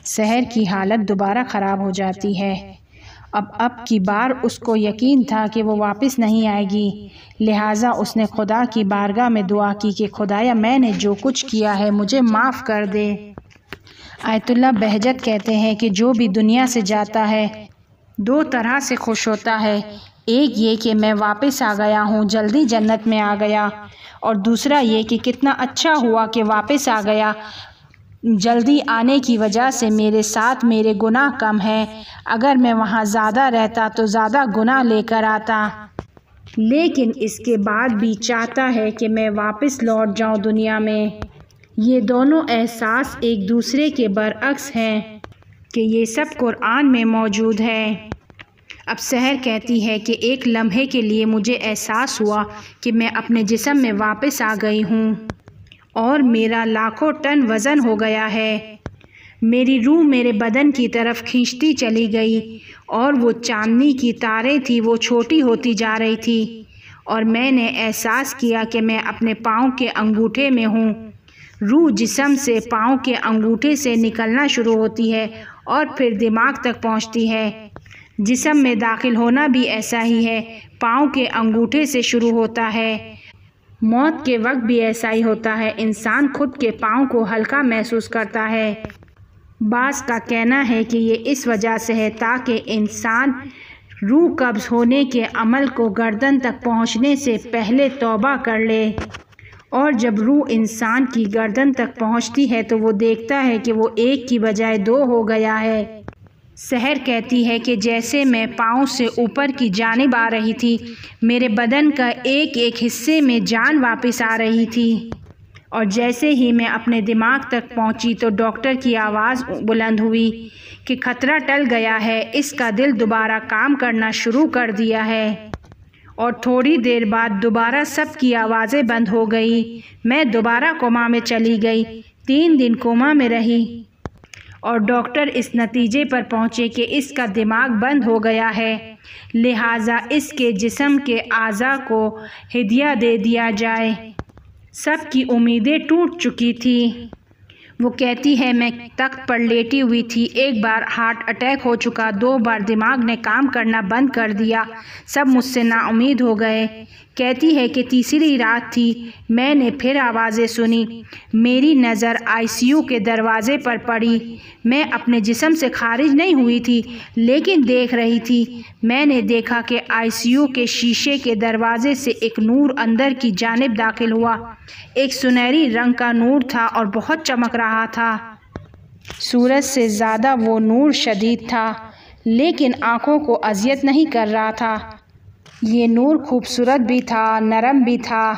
سحر کی حالت دوبارہ خراب ہو جاتی ہے۔ اب کی بار اس کو یقین تھا کہ وہ واپس نہیں آئے گی، لہٰذا اس نے خدا کی بارگاہ میں دعا کی کہ خدایا میں نے جو کچھ کیا ہے مجھے معاف کر دے۔ آیت اللہ بہجت کہتے ہیں کہ جو بھی دنیا سے جاتا ہے دو طرح سے خوش ہوتا ہے، ایک یہ کہ میں واپس آ گیا ہوں، جلدی جنت میں آ گیا، اور دوسرا یہ کہ کتنا اچھا ہوا کہ واپس آ گیا، جلدی آنے کی وجہ سے میرے ساتھ میرے گناہ کم ہیں، اگر میں وہاں زیادہ رہتا تو زیادہ گناہ لے کر آتا، لیکن اس کے بعد بھی چاہتا ہے کہ میں واپس لوٹ جاؤں دنیا میں۔ یہ دونوں احساس ایک دوسرے کے برعکس ہیں کہ یہ سب قرآن میں موجود ہے۔ اب سحر کہتی ہے کہ ایک لمحے کے لیے مجھے احساس ہوا کہ میں اپنے جسم میں واپس آ گئی ہوں اور میرا لاکھوں ٹن وزن ہو گیا ہے۔ میری روح میرے بدن کی طرف کھینچتی چلی گئی اور وہ چاندنی کی تاریں تھی وہ چھوٹی ہوتی جا رہی تھی، اور میں نے احساس کیا کہ میں اپنے پاؤں کے انگوٹھے میں ہوں۔ روح جسم سے پاؤں کے انگوٹھے سے نکلنا شروع ہوتی ہے اور پھر دماغ تک پہنچتی ہے۔ جسم میں داخل ہونا بھی ایسا ہی ہے، پاؤں کے انگوٹھے سے شروع ہوتا ہے۔ موت کے وقت بھی ایسا ہی ہوتا ہے، انسان خود کے پاؤں کو ہلکا محسوس کرتا ہے۔ بعض کا کہنا ہے کہ یہ اس وجہ سے ہے تاکہ انسان روح قبض ہونے کے عمل کو گردن تک پہنچنے سے پہلے توبہ کر لے، اور جب روح انسان کی گردن تک پہنچتی ہے تو وہ دیکھتا ہے کہ وہ ایک کی بجائے دو ہو گیا ہے۔ سحر کہتی ہے کہ جیسے میں پاؤں سے اوپر کی جانب آ رہی تھی، میرے بدن کا ایک ایک حصے میں جان واپس آ رہی تھی، اور جیسے ہی میں اپنے دماغ تک پہنچی تو ڈاکٹر کی آواز بلند ہوئی کہ خطرہ ٹل گیا ہے، اس کا دل دوبارہ کام کرنا شروع کر دیا ہے، اور تھوڑی دیر بعد دوبارہ سب کی آوازیں بند ہو گئی۔ میں دوبارہ کوما میں چلی گئی، 3 دن کوما میں رہی، اور ڈاکٹر اس نتیجے پر پہنچے کہ اس کا دماغ بند ہو گیا ہے، لہٰذا اس کے جسم کے اعضاء کو ہدیہ دے دیا جائے۔ سب کی امیدیں ٹوٹ چکی تھیں۔ وہ کہتی ہے میں تخت پر لیٹی ہوئی تھی، ایک بار ہارٹ اٹیک ہو چکا، 2 بار دماغ نے کام کرنا بند کر دیا، سب مجھ سے نا امید ہو گئے۔ کہتی ہے کہ تیسری رات تھی، میں نے پھر آوازیں سنی، میری نظر ICU کے دروازے پر پڑی، میں اپنے جسم سے خارج نہیں ہوئی تھی لیکن دیکھ رہی تھی۔ میں نے دیکھا کہ ICU کے شیشے کے دروازے سے ایک نور اندر کی جانب داخل ہوا، ایک سنہری رنگ کا نور تھا اور بہت چمک رہا تھا۔ سورج سے زیادہ وہ نور شدید تھا لیکن آنکھوں کو اذیت نہیں کر رہا تھا۔ یہ نور خوبصورت بھی تھا، نرم بھی تھا،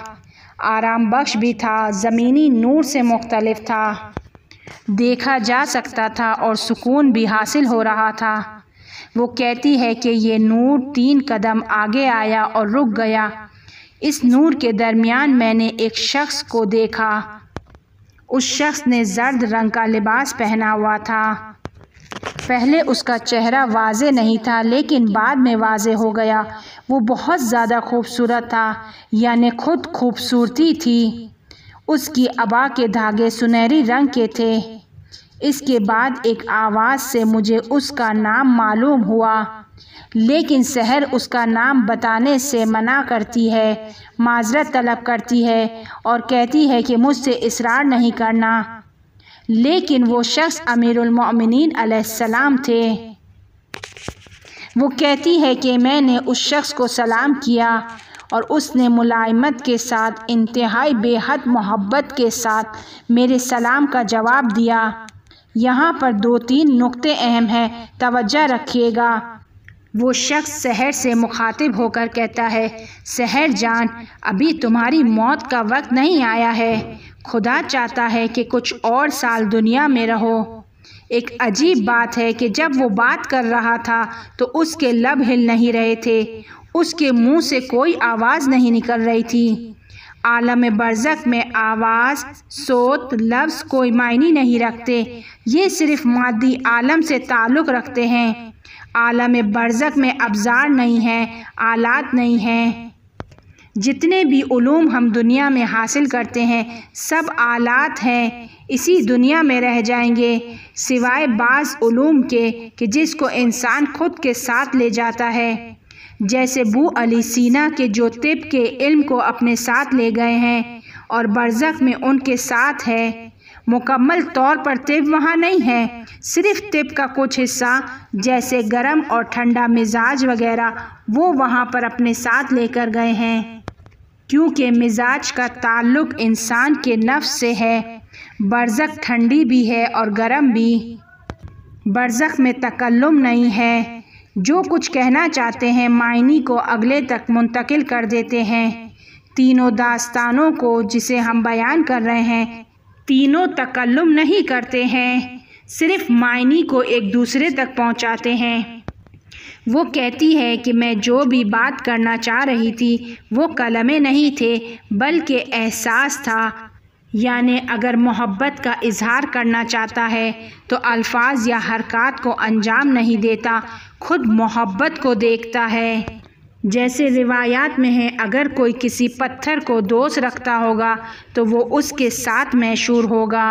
آرام بخش بھی تھا، زمینی نور سے مختلف تھا، دیکھا جا سکتا تھا اور سکون بھی حاصل ہو رہا تھا۔ وہ کہتی ہے کہ یہ نور 3 قدم آگے آیا اور رک گیا۔ اس نور کے درمیان میں نے ایک شخص کو دیکھا، اس شخص نے زرد رنگ کا لباس پہنا ہوا تھا۔ پہلے اس کا چہرہ واضح نہیں تھا لیکن بعد میں واضح ہو گیا۔ وہ بہت زیادہ خوبصورت تھا، یعنی خود خوبصورتی تھی۔ اس کی عبا کے دھاگے سنہری رنگ کے تھے۔ اس کے بعد ایک آواز سے مجھے اس کا نام معلوم ہوا، لیکن سحر اس کا نام بتانے سے منع کرتی ہے، معذرت طلب کرتی ہے اور کہتی ہے کہ مجھ سے اصرار نہیں کرنا، لیکن وہ شخص امیر المؤمنین علیہ السلام تھے۔ وہ کہتی ہے کہ میں نے اس شخص کو سلام کیا اور اس نے ملائمت کے ساتھ، انتہائی بے حد محبت کے ساتھ میرے سلام کا جواب دیا۔ یہاں پر 2-3 نقطے اہم ہیں، توجہ رکھیے گا۔ وہ شخص سحر سے مخاطب ہو کر کہتا ہے، سحر جان، ابھی تمہاری موت کا وقت نہیں آیا ہے، خدا چاہتا ہے کہ کچھ اور سال دنیا میں رہو۔ ایک عجیب بات ہے کہ جب وہ بات کر رہا تھا تو اس کے لب ہل نہیں رہے تھے، اس کے منہ سے کوئی آواز نہیں نکل رہی تھی۔ عالم برزخ میں آواز، صوت، لفظ کوئی معنی نہیں رکھتے، یہ صرف مادی عالم سے تعلق رکھتے ہیں۔ عالم برزخ میں ابزار نہیں ہیں، آلات نہیں ہیں۔ جتنے بھی علوم ہم دنیا میں حاصل کرتے ہیں سب آلات ہیں، اسی دنیا میں رہ جائیں گے، سوائے بعض علوم کے کہ جس کو انسان خود کے ساتھ لے جاتا ہے، جیسے ابو علی سینا کے جو طب کے علم کو اپنے ساتھ لے گئے ہیں اور برزخ میں ان کے ساتھ ہے۔ مکمل طور پر طب وہاں نہیں ہے، صرف طب کا کچھ حصہ جیسے گرم اور ٹھنڈا مزاج وغیرہ وہ وہاں پر اپنے ساتھ لے کر گئے ہیں، کیونکہ مزاج کا تعلق انسان کے نفس سے ہے۔ برزخ ٹھنڈی بھی ہے اور گرم بھی۔ برزخ میں تکلم نہیں ہے، جو کچھ کہنا چاہتے ہیں معنی کو اگلے تک منتقل کر دیتے ہیں۔ تینوں داستانوں کو جسے ہم بیان کر رہے ہیں، تینوں تکلم نہیں کرتے ہیں، صرف معنی کو ایک دوسرے تک پہنچاتے ہیں۔ وہ کہتی ہے کہ میں جو بھی بات کرنا چاہ رہی تھی وہ کلمے نہیں تھے بلکہ احساس تھا، یعنی اگر محبت کا اظہار کرنا چاہتا ہے تو الفاظ یا حرکات کو انجام نہیں دیتا، خود محبت کو دیکھتا ہے۔ جیسے روایات میں ہے، اگر کوئی کسی پتھر کو دوست رکھتا ہوگا تو وہ اس کے ساتھ محشور ہوگا۔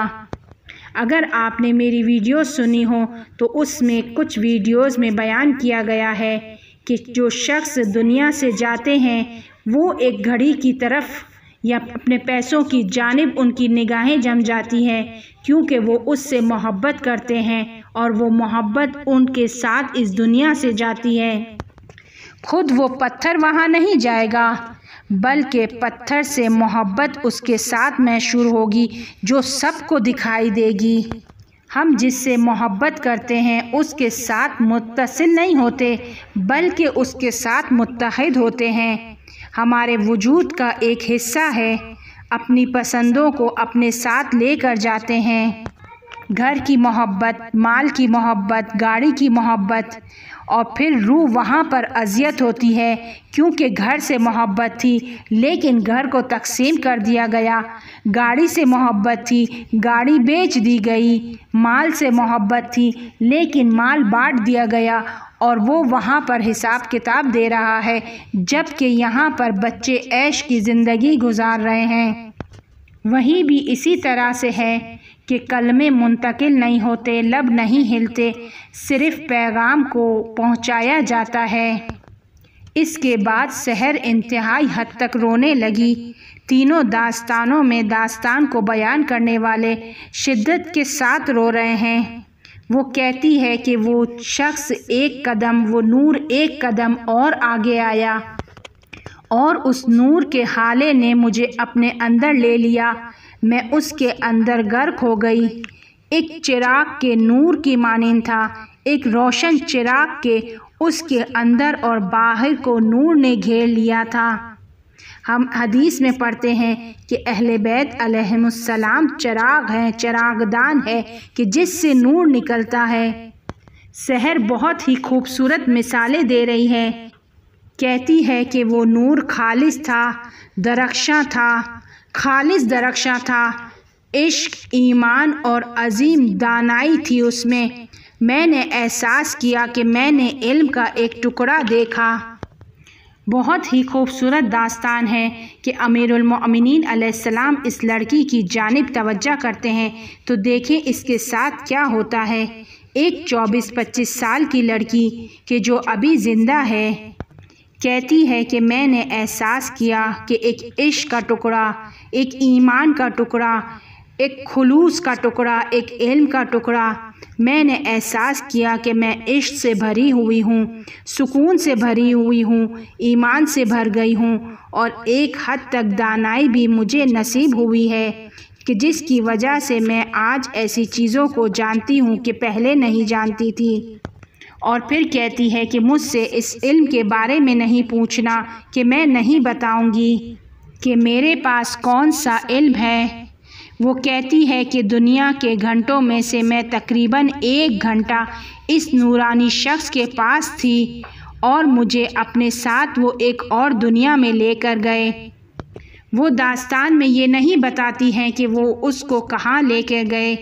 اگر آپ نے میری ویڈیوز سنی ہو تو اس میں کچھ ویڈیوز میں بیان کیا گیا ہے کہ جو شخص دنیا سے جاتے ہیں وہ ایک گھڑی کی طرف یا اپنے پیسوں کی جانب ان کی نگاہیں جم جاتی ہیں، کیونکہ وہ اس سے محبت کرتے ہیں اور وہ محبت ان کے ساتھ اس دنیا سے جاتی ہے۔ خود وہ پتھر وہاں نہیں جائے گا بلکہ پتھر سے محبت اس کے ساتھ محشور ہوگی جو سب کو دکھائی دے گی۔ ہم جس سے محبت کرتے ہیں اس کے ساتھ متصل نہیں ہوتے بلکہ اس کے ساتھ متحد ہوتے ہیں۔ ہمارے وجود کا ایک حصہ ہے، اپنی پسندوں کو اپنے ساتھ لے کر جاتے ہیں۔ گھر کی محبت، مال کی محبت، گاڑی کی محبت، اور پھر روح وہاں پر اذیت ہوتی ہے کیونکہ گھر سے محبت تھی لیکن گھر کو تقسیم کر دیا گیا، گاڑی سے محبت تھی گاڑی بیچ دی گئی، مال سے محبت تھی لیکن مال بانٹ دیا گیا اور وہ وہاں پر حساب کتاب دے رہا ہے، جبکہ یہاں پر بچے عیش کی زندگی گزار رہے ہیں۔ وہیں بھی اسی طرح سے ہے کہ کلمے منتقل نہیں ہوتے، لب نہیں ہلتے، صرف پیغام کو پہنچایا جاتا ہے۔ اس کے بعد سحر انتہائی حد تک رونے لگی۔ تینوں داستانوں میں داستان کو بیان کرنے والے شدت کے ساتھ رو رہے ہیں۔ وہ کہتی ہے کہ وہ شخص ایک قدم، وہ نور ایک قدم اور آگے آیا اور اس نور کے ہالے نے مجھے اپنے اندر لے لیا، میں اس کے اندر غرق ہو گئی۔ ایک چراغ کے نور کی مانند تھا، ایک روشن چراغ کے اس کے اندر اور باہر کو نور نے گھیر لیا تھا۔ ہم حدیث میں پڑھتے ہیں کہ اہل بیت علیہم السلام چراغ ہیں، چراغدان ہے کہ جس سے نور نکلتا ہے۔ سحر بہت ہی خوبصورت مثالیں دے رہی ہے۔ کہتی ہے کہ وہ نور خالص تھا، درخشاں تھا، خالص درخشاں تھا، عشق، ایمان اور عظیم دانائی تھی اس میں نے احساس کیا کہ میں نے علم کا ایک ٹکڑا دیکھا۔ بہت ہی خوبصورت داستان ہے کہ امیر المؤمنین علیہ السلام اس لڑکی کی جانب توجہ کرتے ہیں تو دیکھیں اس کے ساتھ کیا ہوتا ہے۔ ایک 24-25 سال کی لڑکی کہ جو ابھی زندہ ہے، کہتی ہے کہ میں نے احساس کیا کہ ایک عشق کا ٹکڑا، ایک ایمان کا ٹکڑا، ایک خلوص کا ٹکڑا، ایک علم کا ٹکڑا، میں نے احساس کیا کہ میں عشق سے بھری ہوئی ہوں، سکون سے بھری ہوئی ہوں، ایمان سے بھر گئی ہوں، اور ایک حد تک دانائی بھی مجھے نصیب ہوئی ہے کہ جس کی وجہ سے میں آج ایسی چیزوں کو جانتی ہوں کہ پہلے نہیں جانتی تھی۔ اور پھر کہتی ہے کہ مجھ سے اس علم کے بارے میں نہیں پوچھنا کہ میں نہیں بتاؤں گی کہ میرے پاس کون سا علم ہے۔ وہ کہتی ہے کہ دنیا کے گھنٹوں میں سے میں تقریباً 1 گھنٹہ اس نورانی شخص کے پاس تھی اور مجھے اپنے ساتھ وہ ایک اور دنیا میں لے کر گئے۔ وہ داستان میں یہ نہیں بتاتی ہیں کہ وہ اس کو کہاں لے کر گئے،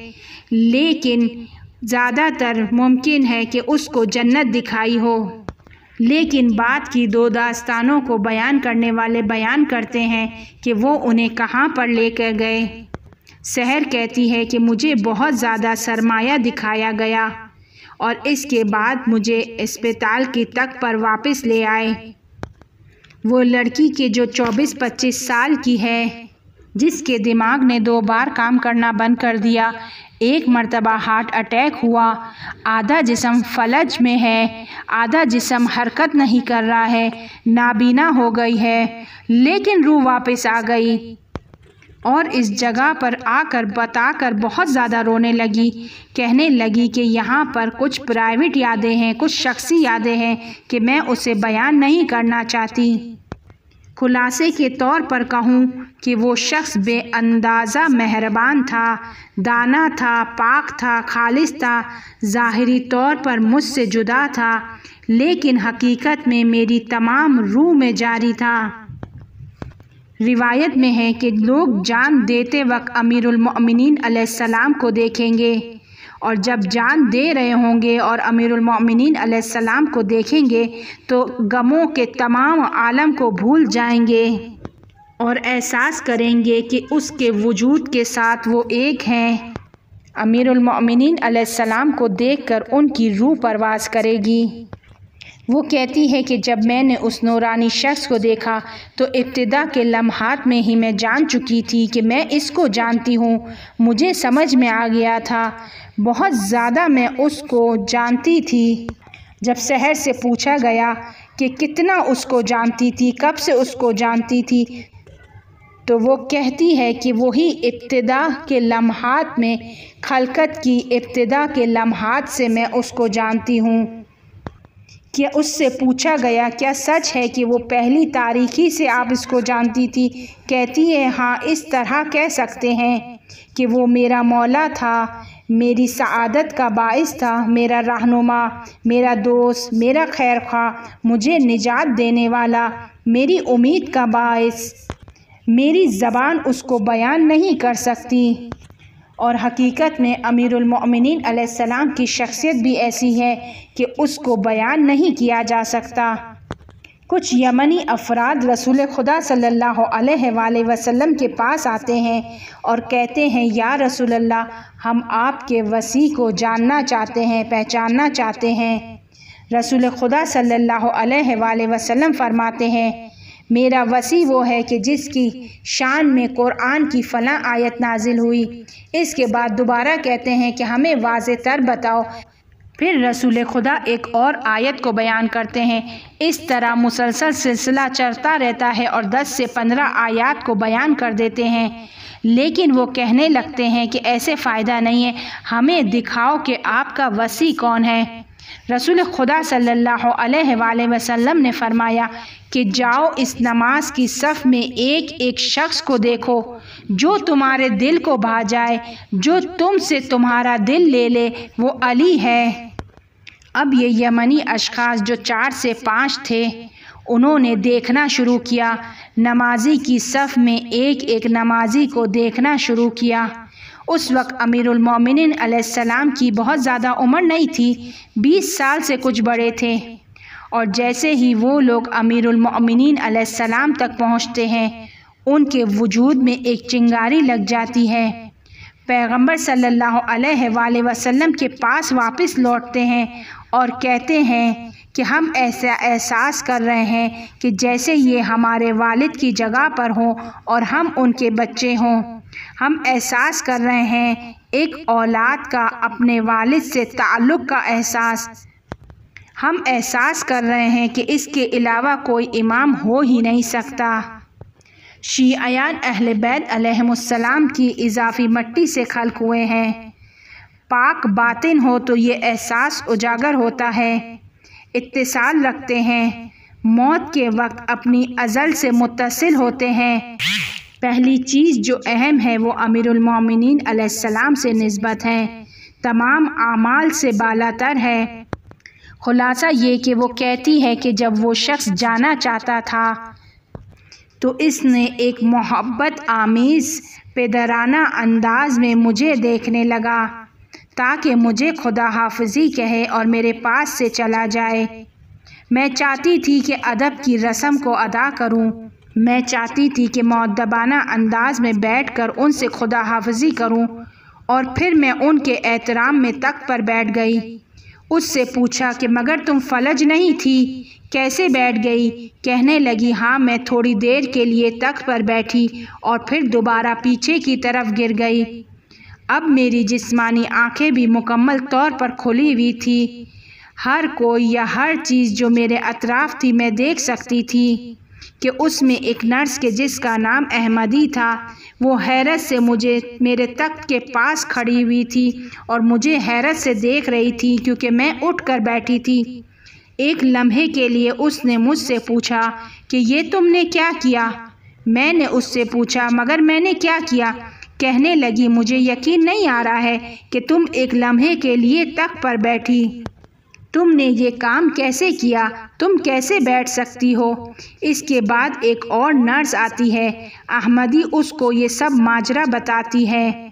لیکن زیادہ تر ممکن ہے کہ اس کو جنت دکھائی ہو۔ لیکن بعد کی 2 داستانوں کو بیان کرنے والے بیان کرتے ہیں کہ وہ انہیں کہاں پر لے کر گئے۔ سحر کہتی ہے کہ مجھے بہت زیادہ سرمایہ دکھایا گیا اور اس کے بعد مجھے اسپتال کی تک پر واپس لے آئے۔ وہ لڑکی کہ جو 24-25 سال کی ہے، جس کے دماغ نے 2 بار کام کرنا بند کر دیا، ایک مرتبہ ہارٹ اٹیک ہوا، آدھا جسم فلج میں ہے، آدھا جسم حرکت نہیں کر رہا ہے، نابینا ہو گئی ہے، لیکن روح واپس آ گئی اور اس جگہ پر آ کر بتا کر بہت زیادہ رونے لگی، کہنے لگی کہ یہاں پر کچھ پرائیویٹ یادیں ہیں، کچھ شخصی یادیں ہیں کہ میں اسے بیان نہیں کرنا چاہتی۔ خلاصے کے طور پر کہوں کہ وہ شخص بے اندازہ مہربان تھا، دانا تھا، پاک تھا، خالص تھا، ظاہری طور پر مجھ سے جدا تھا، لیکن حقیقت میں میری تمام روح میں جاری تھا۔ روایت میں ہے کہ لوگ جان دیتے وقت امیر المؤمنین علیہ السلام کو دیکھیں گے، اور جب جان دے رہے ہوں گے اور امیر المؤمنین علیہ السلام کو دیکھیں گے تو غموں کے تمام عالم کو بھول جائیں گے اور احساس کریں گے کہ اس کے وجود کے ساتھ وہ ایک ہیں۔ امیر المؤمنین علیہ السلام کو دیکھ کر ان کی روح پرواز کرے گی۔ وہ کہتی ہے کہ جب میں نے اس نورانی شخص کو دیکھا تو ابتدا کے لمحات میں ہی میں جان چکی تھی کہ میں اس کو جانتی ہوں۔ مجھے سمجھ میں آ گیا تھا، بہت زیادہ میں اس کو جانتی تھی۔ جب سحر سے پوچھا گیا کہ کتنا اس کو جانتی تھی، کب سے اس کو جانتی تھی، تو وہ کہتی ہے کہ وہی ابتدا کے لمحات میں، خلقت کی ابتدا کے لمحات سے میں اس کو جانتی ہوں۔ کیا اس سے پوچھا گیا کیا سچ ہے کہ وہ پہلی تاریکی سے آپ اس کو جانتی تھی؟ کہتی ہے ہاں، اس طرح کہہ سکتے ہیں کہ وہ میرا مولا تھا، میری سعادت کا باعث تھا، میرا رہنما، میرا دوست، میرا خیر خواہ، مجھے نجات دینے والا، میری امید کا باعث۔ میری زبان اس کو بیان نہیں کر سکتی، اور حقیقت میں امیر المؤمنین علیہ السلام کی شخصیت بھی ایسی ہے کہ اس کو بیان نہیں کیا جا سکتا۔ کچھ یمنی افراد رسول خدا صلی اللہ علیہ وآلہ وسلم کے پاس آتے ہیں اور کہتے ہیں یا رسول اللہ، ہم آپ کے وصی کو جاننا چاہتے ہیں، پہچاننا چاہتے ہیں۔ رسول خدا صلی اللہ علیہ وآلہ وسلم فرماتے ہیں میرا وصی وہ ہے کہ جس کی شان میں قرآن کی فلاں آیت نازل ہوئی۔ اس کے بعد دوبارہ کہتے ہیں کہ ہمیں واضح تر بتاؤ، پھر رسول خدا ایک اور آیت کو بیان کرتے ہیں۔ اس طرح مسلسل سلسلہ چلتا رہتا ہے اور 10 سے 15 آیات کو بیان کر دیتے ہیں، لیکن وہ کہنے لگتے ہیں کہ ایسے فائدہ نہیں ہے، ہمیں دکھاؤ کہ آپ کا وصی کون ہے۔ رسول خدا صلی اللہ علیہ وآلہ وسلم نے فرمایا کہ جاؤ اس نماز کی صف میں ایک ایک شخص کو دیکھو جو تمہارے دل کو بھا جائے، جو تم سے تمہارا دل لے لے، وہ علی ہے۔ اب یہ یمنی اشخاص جو 4 سے 5 تھے، انہوں نے دیکھنا شروع کیا، نمازی کی صف میں ایک ایک نمازی کو دیکھنا شروع کیا۔ اس وقت امیر المومنین علیہ السلام کی بہت زیادہ عمر نہیں تھی، 20 سال سے کچھ بڑے تھے، اور جیسے ہی وہ لوگ امیر المومنین علیہ السلام تک پہنچتے ہیں، ان کے وجود میں ایک چنگاری لگ جاتی ہے۔ پیغمبر صلی اللہ علیہ وآلہ وسلم کے پاس واپس لوٹتے ہیں اور کہتے ہیں کہ ہم ایسا احساس کر رہے ہیں کہ جیسے یہ ہمارے والد کی جگہ پر ہوں اور ہم ان کے بچے ہوں۔ ہم احساس کر رہے ہیں ایک اولاد کا اپنے والد سے تعلق کا احساس۔ ہم احساس کر رہے ہیں کہ اس کے علاوہ کوئی امام ہو ہی نہیں سکتا۔ شیعیان اہل بیت علیہم السلام کی اضافی مٹی سے خلق ہوئے ہیں۔ پاک باطن ہو تو یہ احساس اجاگر ہوتا ہے، اتصال رکھتے ہیں، موت کے وقت اپنی ازل سے متصل ہوتے ہیں۔ پہلی چیز جو اہم ہے وہ امیر المومنین علیہ السلام سے نسبت ہے، تمام اعمال سے بالا تر ہے۔ خلاصہ یہ کہ وہ کہتی ہے کہ جب وہ شخص جانا چاہتا تھا تو اس نے ایک محبت آمیز پدرانہ انداز میں مجھے دیکھنے لگا تاکہ مجھے خدا حافظی کہے اور میرے پاس سے چلا جائے۔ میں چاہتی تھی کہ ادب کی رسم کو ادا کروں، میں چاہتی تھی کہ مؤدبانہ انداز میں بیٹھ کر ان سے خدا حافظی کروں، اور پھر میں ان کے احترام میں تخت پر بیٹھ گئی۔ اس سے پوچھا کہ مگر تم فلج نہیں تھی، کیسے بیٹھ گئی؟ کہنے لگی ہاں، میں تھوڑی دیر کے لیے تخت پر بیٹھی اور پھر دوبارہ پیچھے کی طرف گر گئی۔ اب میری جسمانی آنکھیں بھی مکمل طور پر کھلی ہوئی تھی۔ ہر کوئی یا ہر چیز جو میرے اطراف تھی میں دیکھ سکتی تھی کہ اس میں ایک نرس کے جس کا نام احمدی تھا، وہ حیرت سے میرے تخت کے پاس کھڑی ہوئی تھی اور مجھے حیرت سے دیکھ رہی تھی کیونکہ میں اٹھ کر بیٹھی تھی۔ ایک لمحے کے لیے اس نے مجھ سے پوچھا کہ یہ تم نے کیا کیا؟ میں نے اس سے پوچھا مگر میں نے کیا کیا؟ کہنے لگی مجھے یقین نہیں آ رہا ہے کہ تم ایک لمحے کے لیے تخت پر بیٹھی۔ تم نے یہ کام کیسے کیا؟ تم کیسے بیٹھ سکتی ہو؟ اس کے بعد ایک اور نرس آتی ہے۔ احمدی اس کو یہ سب ماجرا بتاتی ہے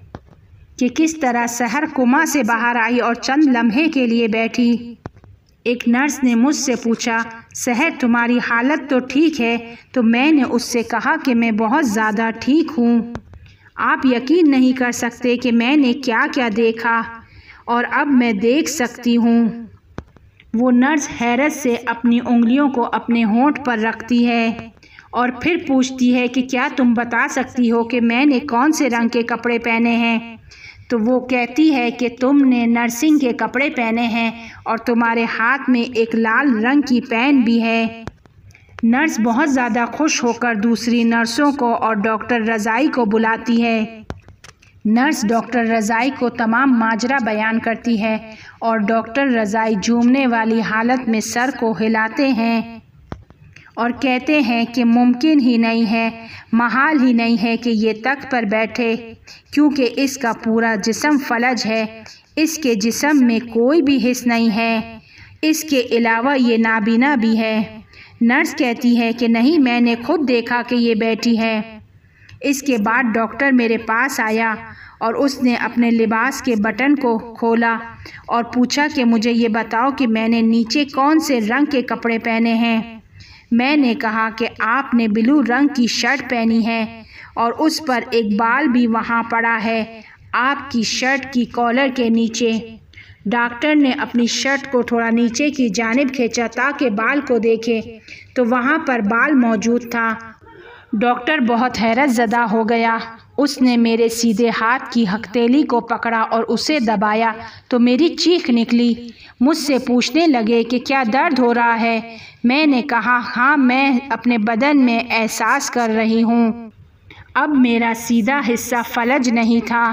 کہ کس طرح سحر کما سے باہر آئی اور چند لمحے کے لیے بیٹھی۔ ایک نرس نے مجھ سے پوچھا سحر تمہاری حالت تو ٹھیک ہے؟ تو میں نے اس سے کہا کہ میں بہت زیادہ ٹھیک ہوں۔ آپ یقین نہیں کر سکتے کہ میں نے کیا کیا دیکھا، اور اب میں دیکھ سکتی ہوں۔ وہ نرس حیرت سے اپنی انگلیوں کو اپنے ہونٹ پر رکھتی ہے اور پھر پوچھتی ہے کہ کیا تم بتا سکتی ہو کہ میں نے کون سے رنگ کے کپڑے پہنے ہیں؟ تو وہ کہتی ہے کہ تم نے نرسنگ کے کپڑے پہنے ہیں اور تمہارے ہاتھ میں ایک لال رنگ کی پین بھی ہے۔ نرس بہت زیادہ خوش ہو کر دوسری نرسوں کو اور ڈاکٹر رضائی کو بلاتی ہے۔ نرس ڈاکٹر رضائی کو تمام ماجرا بیان کرتی ہے اور ڈاکٹر رضائی جھومنے والی حالت میں سر کو ہلاتے ہیں اور کہتے ہیں کہ ممکن ہی نہیں ہے، محال ہی نہیں ہے کہ یہ تخت پر بیٹھے، کیونکہ اس کا پورا جسم فلج ہے، اس کے جسم میں کوئی بھی حس نہیں ہے، اس کے علاوہ یہ نابینا بھی ہے۔ نرس کہتی ہے کہ نہیں، میں نے خود دیکھا کہ یہ بیٹھی ہے۔ اس کے بعد ڈاکٹر میرے پاس آیا اور اس نے اپنے لباس کے بٹن کو کھولا اور پوچھا کہ مجھے یہ بتاؤ کہ میں نے نیچے کون سے رنگ کے کپڑے پہنے ہیں۔ میں نے کہا کہ آپ نے بلو رنگ کی شرٹ پہنی ہے اور اس پر ایک بال بھی وہاں پڑا ہے، آپ کی شرٹ کی کالر کے نیچے۔ ڈاکٹر نے اپنی شرٹ کو تھوڑا نیچے کی جانب کھینچا تاکہ بال کو دیکھے، تو وہاں پر بال موجود تھا۔ ڈاکٹر بہت حیرت زدہ ہو گیا۔ اس نے میرے سیدھے ہاتھ کی ہتھیلی کو پکڑا اور اسے دبایا تو میری چیخ نکلی۔ مجھ سے پوچھنے لگے کہ کیا درد ہو رہا ہے؟ میں نے کہا ہاں، میں اپنے بدن میں احساس کر رہی ہوں۔ اب میرا سیدھا حصہ فلج نہیں تھا۔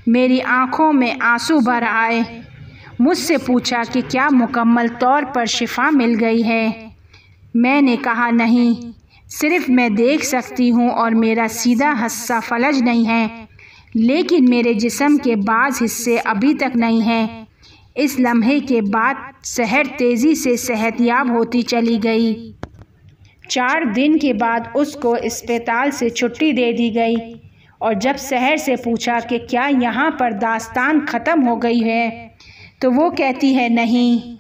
میری آنکھوں میں آنسو بھر آئے۔ مجھ سے پوچھا کہ کیا مکمل طور پر شفا مل گئی ہے؟ میں نے کہا نہیں، صرف میں دیکھ سکتی ہوں اور میرا سیدھا حصہ فلج نہیں ہے، لیکن میرے جسم کے بعض حصے ابھی تک نہیں ہیں۔ اس لمحے کے بعد سحر تیزی سے صحت یاب ہوتی چلی گئی۔ 4 دن کے بعد اس کو اسپتال سے چھٹی دے دی گئی، اور جب سحر سے پوچھا کہ کیا یہاں پر داستان ختم ہو گئی ہے تو وہ کہتی ہے نہیں،